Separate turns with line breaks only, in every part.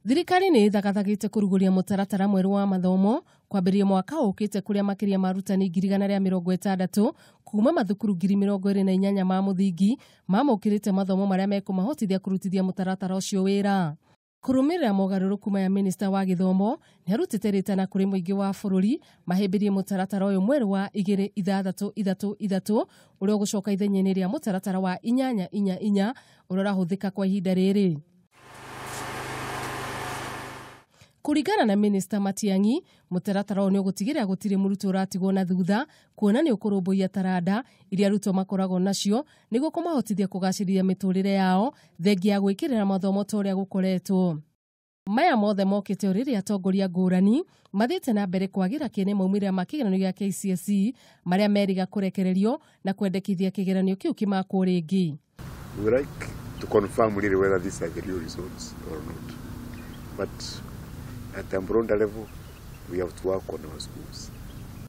Thirikari nĩ ithagathagĩte kũrugũria mũtaratara mwerũ wa mathomo kwambĩrĩria mwaka ũkĩte kũrĩa makĩria ma arutani 160 kuuma mathukuru 28,000 ma mũthingi mamũkĩrĩte mathomo marĩa mekũmahotithia kũrutithia mũtaratara ũcio wĩra. Kũrũmĩrĩra mogarũrũku maya, minista wa gĩthomo nĩ arutĩte rĩtana kũrĩ mũingĩ wa bũrũri mahĩmbĩrie mũtaratara ũyũ mwerũ wa 2633 ũrĩa ũgũcoka ithenya-inĩ rĩa mũtaratara wa 844 ũrĩa ũrahũthĩka kwa ihinda rĩrĩ. Kũringana na minista Matiang'i, mũtaratara ũyũ nĩ ũgũtigĩrĩra gũtirĩ mũrutwo ũratigwo na thutha, kuona nĩ ũkũrũmbũiya taranda iria arutwo makoragwo nacio nĩguo kũmahotithia kũgacĩrithia mĩtũrĩre yao thengia ya gwĩkĩrĩra mathomo ta ũrĩa gũkoretwo. Maya mothe mokĩte rĩrĩa atongoria ngũrani mathiĩte na mbere kwagĩra kĩene maumĩrĩra ma kĩgeranio gĩa KCSE marĩa meriga kũrekererio na kwendekithia kĩgeranio kĩu kĩmakwo rĩngĩ.
We would like to confirm really whether these are the real results or not. But at the Ambronda level, we have to work on our schools.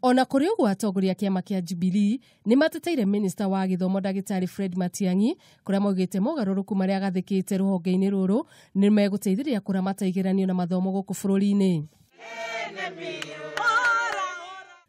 Ona kũrĩ ũguo atongoria kĩama kĩa Jubilee nĩ mateteire minista wa gĩthomo Ndagĩtarĩ Fred Matiang'i kũrĩa moigĩte mogarũrũku marĩa agathĩkĩte rũhonge-inĩ rũrũ nĩ megũteithĩrĩria kũramata igeranio na mathomo gũkũ bũrũri-inĩ.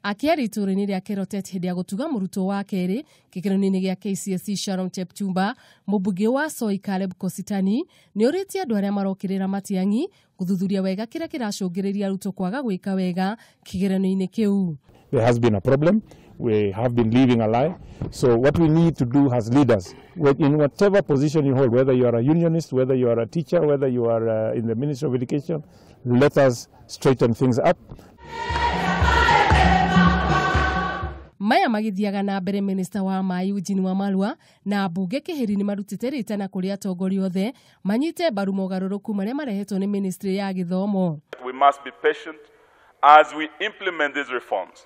Akĩaria itũũra-inĩ rĩa Kerotet hĩndĩ ya gũtuga mũrutwo wa kerĩ kĩgeranio-inĩ gĩa KCSE, Sharon Chepchumba, mũmbunge wa Soi Caleb Kositany nĩ orĩtie andũ arĩa marokĩrĩra Matiang'i gũthuthuria wega kĩrĩa kĩracũngĩrĩria arutwo kwaga gwĩka wega kĩgeranio-inĩ kĩu.
There has been a problem. We have been living a lie. So what we need to do as leaders, in whatever position you hold, whether you are a unionist, whether you are a teacher, whether you are in the Ministry of Education, let us straighten things up.
Maya magĩthiaga na mbere, minista wa Maĩ Eugene Wamalwa na ambunge Kĩhĩri nĩ marutĩte rĩtana kũrĩ atongoria othe manyite mbaru mogarũrũku marĩa marehetwo nĩ ministry ya gĩthomo.
We must be patient as we implement these reforms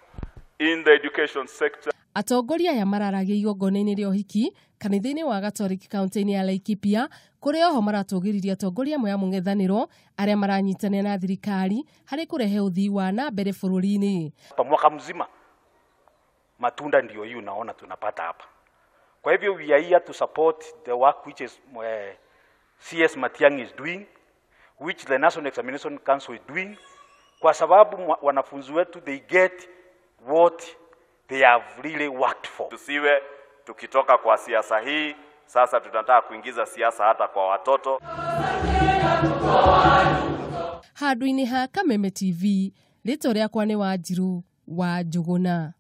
in the education sector.
Atongoria aya mararagia igongona-inĩ rĩa ũhiki kanitha-inĩ wa Gatoreki kaunti-inĩ ya Laikipia, kũrĩa oho maratũgĩriria atongoria amwe a mũng'ethanĩro arĩa maranyitanĩra na thirikari harĩ kũrehe ũthii wa na mbere bũrũri-inĩ.
Mwaka mzima matunda ndio hii unaona tunapata hapa. Kwa hivyo we are here to support the work which is CS Matiang'i is doing, which the National Examination Council is doing, kwa sababu wanafunzi wetu they get what they have really worked for.
Tusiwe tukitoka kwa siasa hii sasa tunataka kuingiza siasa hata kwa watoto.
Handũ-inĩ ha Kameme TV, rĩtwa rĩakwa nĩ Wanjiru wa Njũgũna.